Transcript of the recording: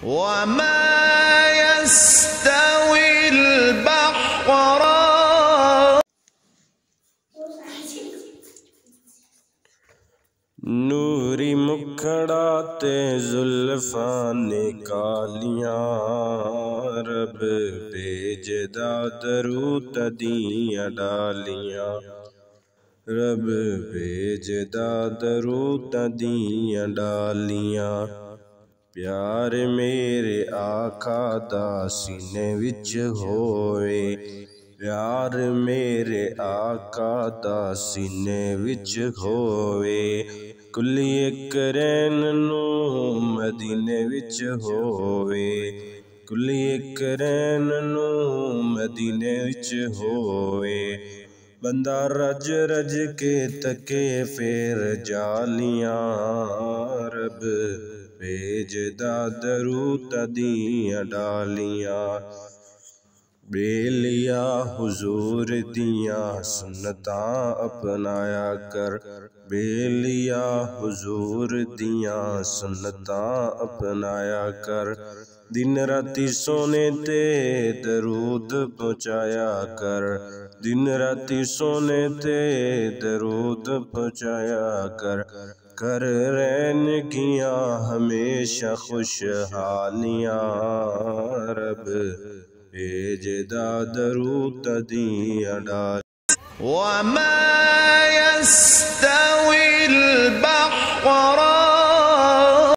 वमा यस्तविल बहरान। नूरी मुखड़ा ते जुल्फा निकालियां, रब भेजदा दरूद दियां डालियां, रब भेजदा दरूद दियां डालियां। प्यार मेरे आका दा सीने विच होवे, प्यार मेरे आका दा सीने विच होवे। कुलिए करैन नू मदीने विच होवे, कुलिए करैन नू मदीने विच होवे। बंदा रज रज के तके फेर जालियां, रब भेजदा दरूद दियां डालियां। बेलिया हुजूर दियां सुन्नतां अपनाया कर, बेलिया हुजूर दियां सुन्नतां अपनाया कर। दिन राती सोने ते दरूद पहुँचाया कर, दिन राती सोने ते दरूद पहुँचाया कर। कर रैनगियां हमेशा खुशहालियां, रब भेजदा दरूद दियां डालियां। वमा यस्तविल बहरान।